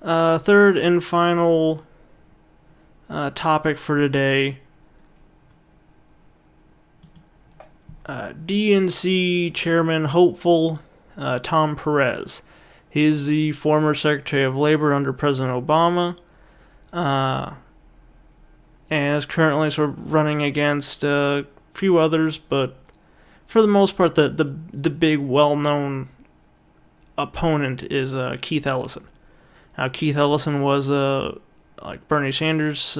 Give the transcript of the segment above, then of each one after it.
Third and final topic for today. DNC chairman hopeful Tom Perez. He is the former Secretary of Labor under President Obama, and is currently sort of running against a few others, but for the most part, the big well-known opponent is Keith Ellison. Now, Keith Ellison was like Bernie Sanders'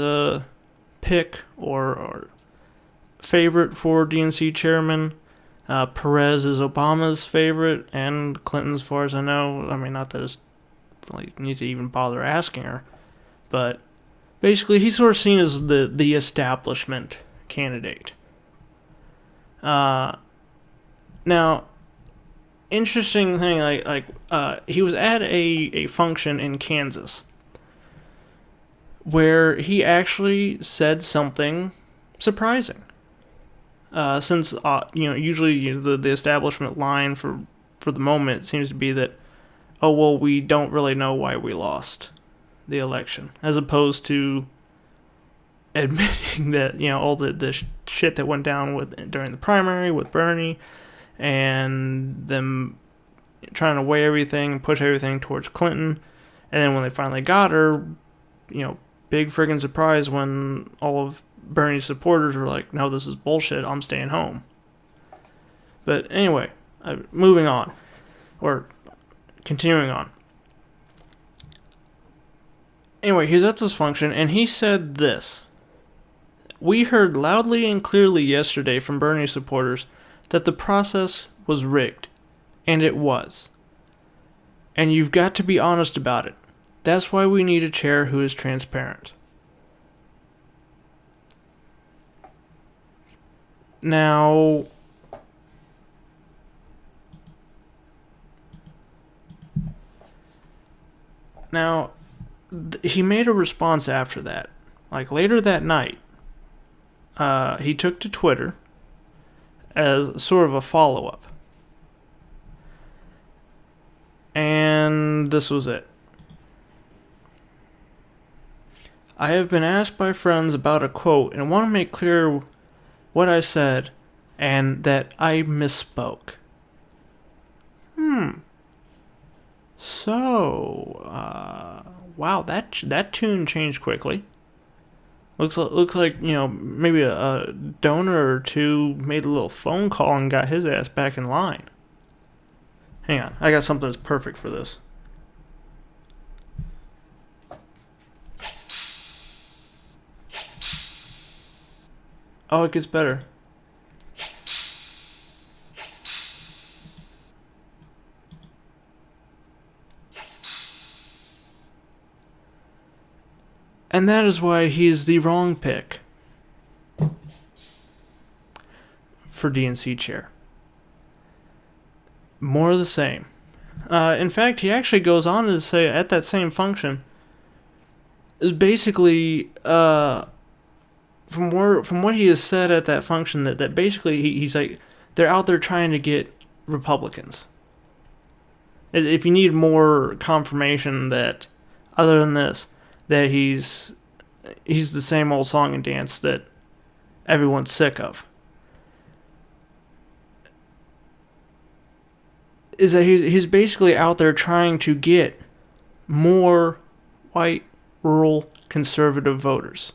pick or favorite for DNC chairman. Perez is Obama's favorite, and Clinton, as far as I know. I mean, not that it's like need to even bother asking her, but basically he's sort of seen as the establishment candidate. Now, interesting thing, he was at a function in Kansas where he actually said something surprising. Since usually the establishment line for the moment seems to be that, oh well, we don't really know why we lost the election, as opposed to admitting that all the shit that went down during the primary with Bernie, and them trying to weigh everything and push everything towards Clinton, and then when they finally got her, big friggin' surprise when all of Bernie's supporters were like, no, this is bullshit, I'm staying home. But anyway, moving on, or continuing on. Anyway, he's at this function, and he said this: "We heard loudly and clearly yesterday from Bernie supporters that the process was rigged, and it was. And you've got to be honest about it. That's why we need a chair who is transparent." Now, he made a response after that. Like later that night, he took to Twitter as sort of a follow-up. And this was it. "I have been asked by friends about a quote and want to make clear what I said and that I misspoke." So, wow, that tune changed quickly. Looks like maybe a donor or two made a little phone call and got his ass back in line. Hang on, I got something that's perfect for this. Oh, it gets better. And that is why he is the wrong pick for DNC chair. More of the same. In fact, he actually goes on to say at that same function, is basically from what he has said at that function, that basically he's like, they're out there trying to get Republicans. If you need more confirmation that, other than this, that he's the same old song and dance that everyone's sick of, is that he's basically out there trying to get more white, rural, conservative voters.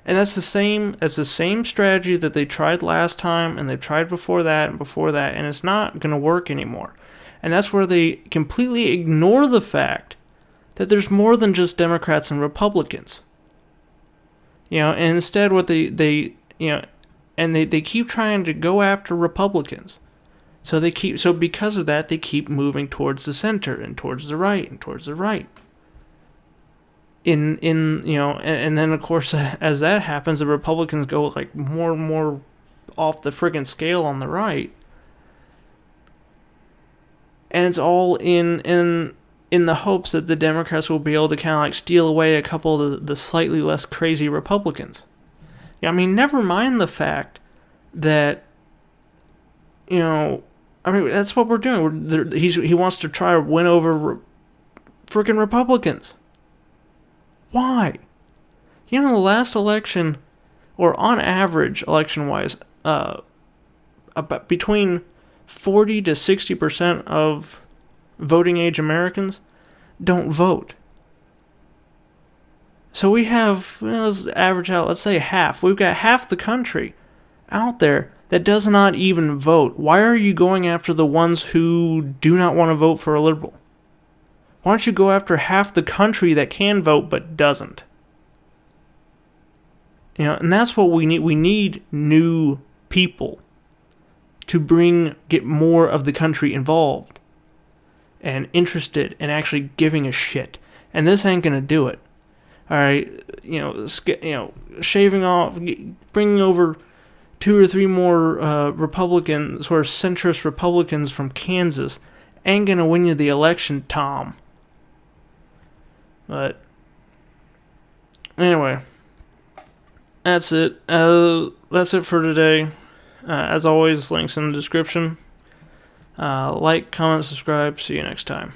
And that's the same strategy that they tried last time, and they've tried before that, and it's not going to work anymore. And that's where they completely ignore the fact that there's more than just Democrats and Republicans. And instead what they keep trying to go after Republicans. So because of that, they keep moving towards the center and towards the right and towards the right. And then of course, as that happens, the Republicans go like more and more off the friggin' scale on the right. And it's all in the hopes that the Democrats will be able to kind of like steal away a couple of the slightly less crazy Republicans. Never mind the fact that, that's what we're doing. He wants to try to win over freaking Republicans. Why? You know, the last election, or on average, election-wise, about between 40 to 60% of voting age Americans don't vote. So we have, let's average out, let's say half. We've got half the country out there that does not even vote. Why are you going after the ones who do not want to vote for a liberal? Why don't you go after half the country that can vote but doesn't? You know, and that's what we need. We need new people to get more of the country involved and interested and actually giving a shit. And this ain't gonna do it. All right, shaving off, bringing over 2 or 3 more Republican, sort of centrist Republicans from Kansas ain't gonna win you the election, Tom. But anyway, that's it. That's it for today. As always, links in the description. Like, comment, subscribe. See you next time.